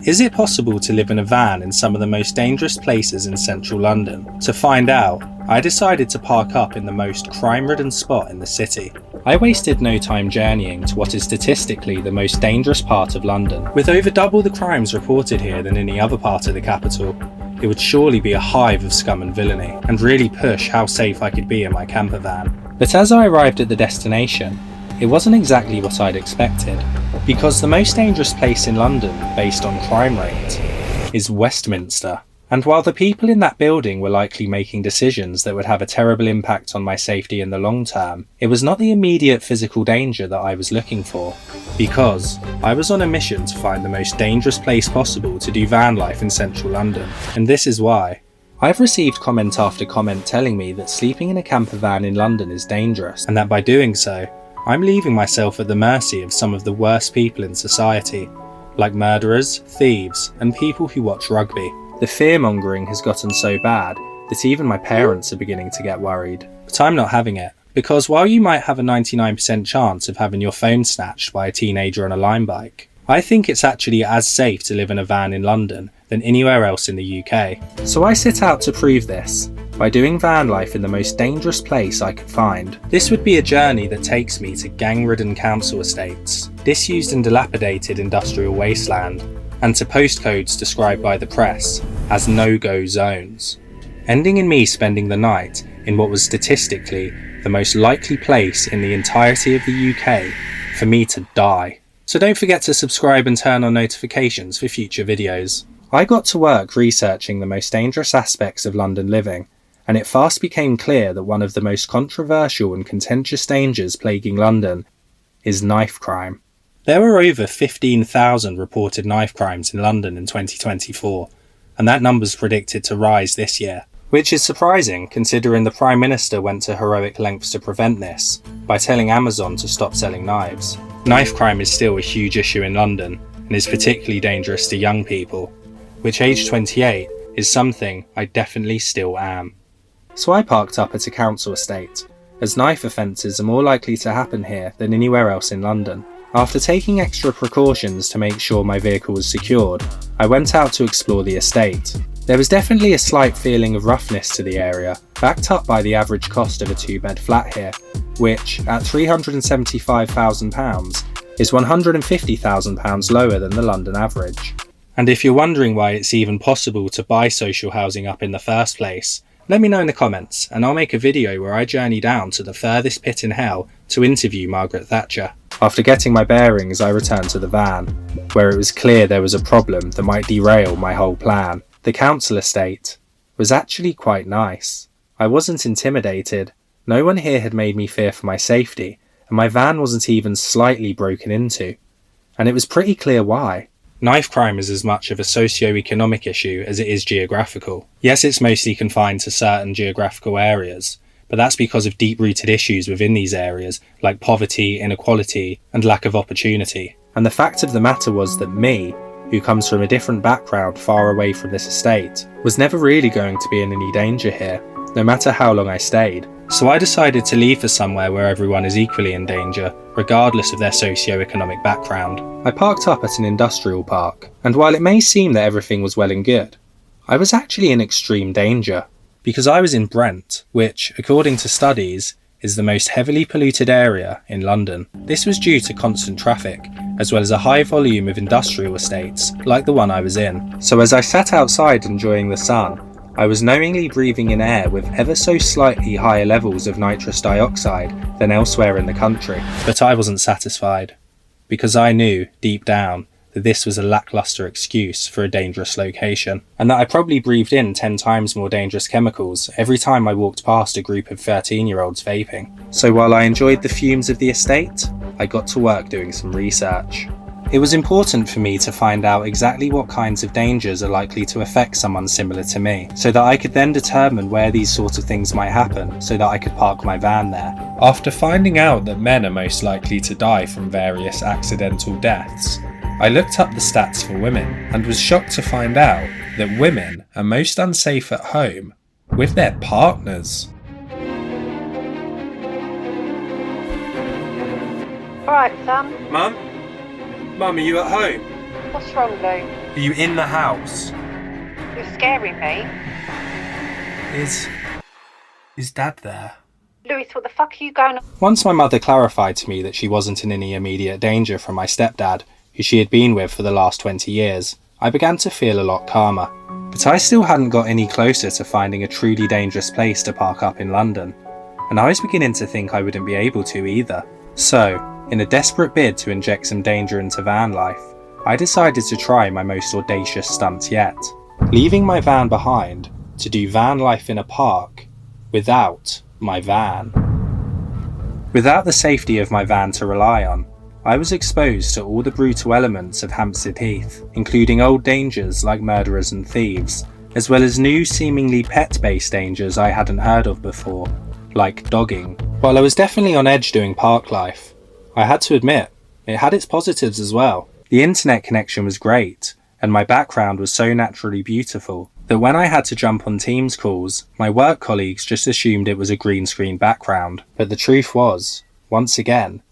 Is it possible to live in a van in some of the most dangerous places in central London? To find out, I decided to park up in the most crime-ridden spot in the city. I wasted no time journeying to what is statistically the most dangerous part of London. With over double the crimes reported here than any other part of the capital, it would surely be a hive of scum and villainy, and really push how safe I could be in my camper van. But as I arrived at the destination, it wasn't exactly what I'd expected, because the most dangerous place in London, based on crime rate, is Westminster. And while the people in that building were likely making decisions that would have a terrible impact on my safety in the long term, it was not the immediate physical danger that I was looking for, because I was on a mission to find the most dangerous place possible to do van life in central London. And this is why. I've received comment after comment telling me that sleeping in a camper van in London is dangerous, and that by doing so, I'm leaving myself at the mercy of some of the worst people in society, like murderers, thieves, and people who watch rugby. The fear-mongering has gotten so bad that even my parents are beginning to get worried. But I'm not having it, because while you might have a 99% chance of having your phone snatched by a teenager on a Lime bike, I think it's actually as safe to live in a van in London than anywhere else in the UK. So I set out to prove this by doing van life in the most dangerous place I could find. This would be a journey that takes me to gang-ridden council estates, disused and dilapidated industrial wasteland, and to postcodes described by the press as no-go zones, ending in me spending the night in what was statistically the most likely place in the entirety of the UK for me to die. So don't forget to subscribe and turn on notifications for future videos. I got to work researching the most dangerous aspects of London living, and it fast became clear that one of the most controversial and contentious dangers plaguing London is knife crime. There were over 15,000 reported knife crimes in London in 2024, and that number's predicted to rise this year, which is surprising considering the Prime Minister went to heroic lengths to prevent this by telling Amazon to stop selling knives. Knife crime is still a huge issue in London and is particularly dangerous to young people, which age 28 is something I definitely still am. So I parked up at a council estate, as knife offences are more likely to happen here than anywhere else in London. After taking extra precautions to make sure my vehicle was secured, I went out to explore the estate. There was definitely a slight feeling of roughness to the area, backed up by the average cost of a two-bed flat here, which, at £375,000, is £150,000 lower than the London average. And if you're wondering why it's even possible to buy social housing up in the first place, let me know in the comments, and I'll make a video where I journey down to the furthest pit in hell to interview Margaret Thatcher. After getting my bearings, I returned to the van, where it was clear there was a problem that might derail my whole plan. The council estate was actually quite nice. I wasn't intimidated, no one here had made me fear for my safety, and my van wasn't even slightly broken into. And it was pretty clear why. Knife crime is as much of a socio-economic issue as it is geographical. Yes, it's mostly confined to certain geographical areas, but that's because of deep-rooted issues within these areas, like poverty, inequality, and lack of opportunity. And the fact of the matter was that me, who comes from a different background far away from this estate, was never really going to be in any danger here, no matter how long I stayed. So I decided to leave for somewhere where everyone is equally in danger, regardless of their socio-economic background. I parked up at an industrial park, and while it may seem that everything was well and good, I was actually in extreme danger. Because I was in Brent, which, according to studies, is the most heavily polluted area in London. This was due to constant traffic, as well as a high volume of industrial estates, like the one I was in. So as I sat outside enjoying the sun, I was knowingly breathing in air with ever so slightly higher levels of nitrous dioxide than elsewhere in the country. But I wasn't satisfied, because I knew, deep down, that this was a lackluster excuse for a dangerous location, and that I probably breathed in 10 times more dangerous chemicals every time I walked past a group of 13-year-olds vaping. So while I enjoyed the fumes of the estate, I got to work doing some research. It was important for me to find out exactly what kinds of dangers are likely to affect someone similar to me, so that I could then determine where these sorts of things might happen, so that I could park my van there. After finding out that men are most likely to die from various accidental deaths, I looked up the stats for women, and was shocked to find out that women are most unsafe at home with their partners. Alright, son. Mum, are you at home? What's wrong, Lou? Are you in the house? You're scaring me. Is Dad there? Louis, what the fuck are you going on? Once my mother clarified to me that she wasn't in any immediate danger from my stepdad, who she had been with for the last 20 years, I began to feel a lot calmer. But I still hadn't got any closer to finding a truly dangerous place to park up in London, and I was beginning to think I wouldn't be able to either. So, in a desperate bid to inject some danger into van life, I decided to try my most audacious stunt yet, leaving my van behind to do van life in a park without my van. Without the safety of my van to rely on, I was exposed to all the brutal elements of Hampstead Heath, including old dangers like murderers and thieves, as well as new seemingly pet-based dangers I hadn't heard of before, like dogging. While I was definitely on edge doing park life, I had to admit, it had its positives as well. The internet connection was great, and my background was so naturally beautiful that when I had to jump on Teams calls, my work colleagues just assumed it was a green screen background. But the truth was, once again,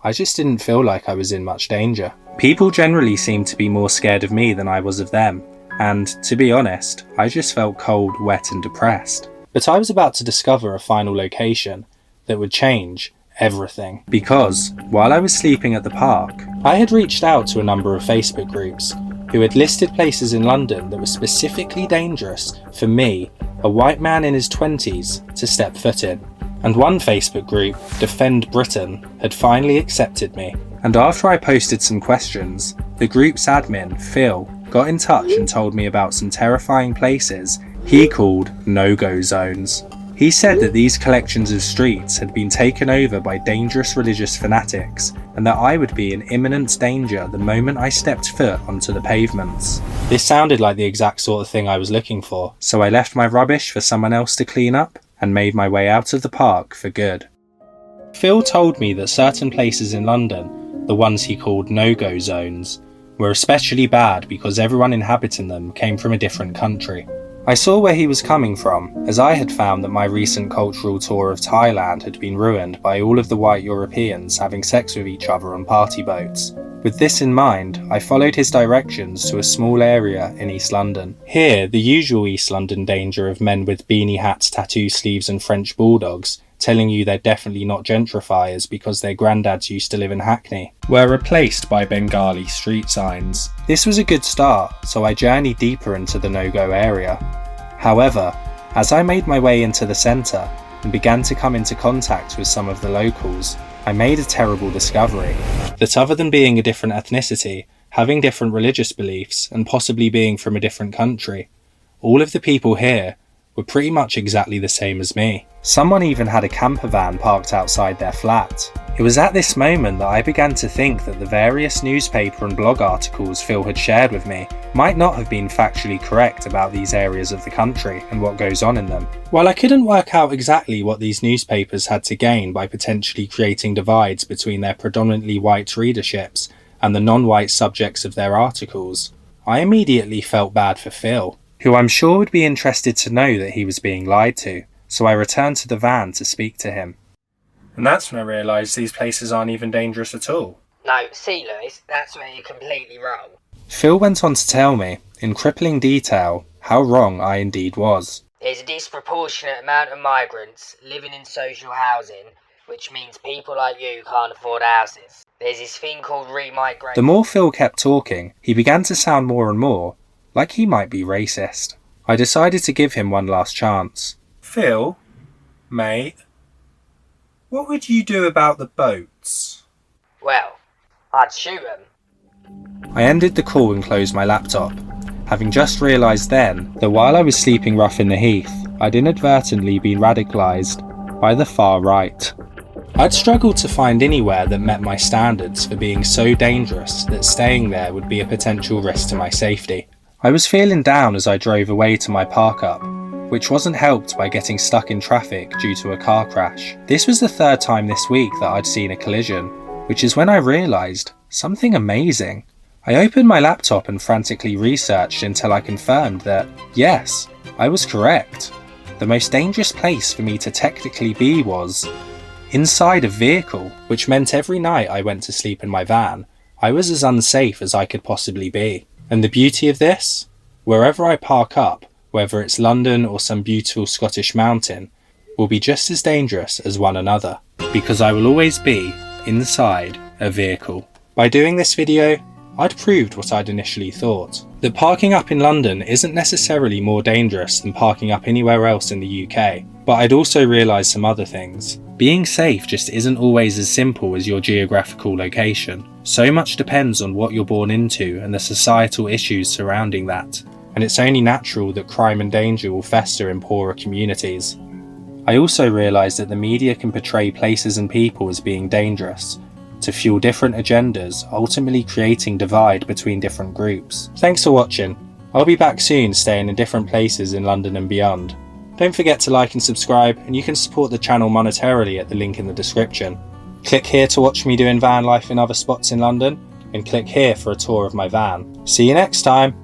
I just didn't feel like I was in much danger. People generally seemed to be more scared of me than I was of them, and to be honest, I just felt cold, wet and depressed. But I was about to discover a final location that would change everything. Because, while I was sleeping at the park, I had reached out to a number of Facebook groups who had listed places in London that were specifically dangerous for me, a white man in his 20s, to step foot in. And one Facebook group, Defend Britain, had finally accepted me. And after I posted some questions, the group's admin, Phil, got in touch and told me about some terrifying places he called no-go zones. He said that these collections of streets had been taken over by dangerous religious fanatics, and that I would be in imminent danger the moment I stepped foot onto the pavements. This sounded like the exact sort of thing I was looking for, so I left my rubbish for someone else to clean up, and made my way out of the park for good. Phil told me that certain places in London, the ones he called no-go zones, were especially bad because everyone inhabiting them came from a different country. I saw where he was coming from, as I had found that my recent cultural tour of Thailand had been ruined by all of the white Europeans having sex with each other on party boats. With this in mind, I followed his directions to a small area in East London. Here, the usual East London danger of men with beanie hats, tattoo sleeves and French bulldogs telling you they're definitely not gentrifiers because their granddads used to live in Hackney, were replaced by Bengali street signs. This was a good start, so I journeyed deeper into the no-go area. However, as I made my way into the centre and began to come into contact with some of the locals, I made a terrible discovery. That other than being a different ethnicity, having different religious beliefs, and possibly being from a different country, all of the people here were pretty much exactly the same as me. Someone even had a campervan parked outside their flat. It was at this moment that I began to think that the various newspaper and blog articles Phil had shared with me might not have been factually correct about these areas of the country and what goes on in them. While I couldn't work out exactly what these newspapers had to gain by potentially creating divides between their predominantly white readerships and the non-white subjects of their articles, I immediately felt bad for Phil, who I'm sure would be interested to know that he was being lied to, so I returned to the van to speak to him. And that's when I realised these places aren't even dangerous at all. No, see Lewis, that's where you're completely wrong. Phil went on to tell me, in crippling detail, how wrong I indeed was. There's a disproportionate amount of migrants living in social housing, which means people like you can't afford houses. There's this thing called remigration. The more Phil kept talking, he began to sound more and more like he might be racist. I decided to give him one last chance. Phil, mate, what would you do about the boats? Well, I'd shoot them. I ended the call and closed my laptop, having just realised then that while I was sleeping rough in the heath, I'd inadvertently been radicalised by the far right. I'd struggled to find anywhere that met my standards for being so dangerous that staying there would be a potential risk to my safety. I was feeling down as I drove away to my park-up, which wasn't helped by getting stuck in traffic due to a car crash. This was the third time this week that I'd seen a collision, which is when I realised something amazing. I opened my laptop and frantically researched until I confirmed that, yes, I was correct. The most dangerous place for me to technically be was inside a vehicle, which meant every night I went to sleep in my van, I was as unsafe as I could possibly be. And the beauty of this? Wherever I park up, whether it's London or some beautiful Scottish mountain, will be just as dangerous as one another, because I will always be inside a vehicle. By doing this video, I'd proved what I'd initially thought, that parking up in London isn't necessarily more dangerous than parking up anywhere else in the UK, but I'd also realised some other things. Being safe just isn't always as simple as your geographical location. So much depends on what you're born into and the societal issues surrounding that, and it's only natural that crime and danger will fester in poorer communities. I also realised that the media can portray places and people as being dangerous, to fuel different agendas, ultimately creating divide between different groups. Thanks for watching. I'll be back soon staying in different places in London and beyond. Don't forget to like and subscribe, and you can support the channel monetarily at the link in the description. Click here to watch me doing van life in other spots in London, and click here for a tour of my van. See you next time!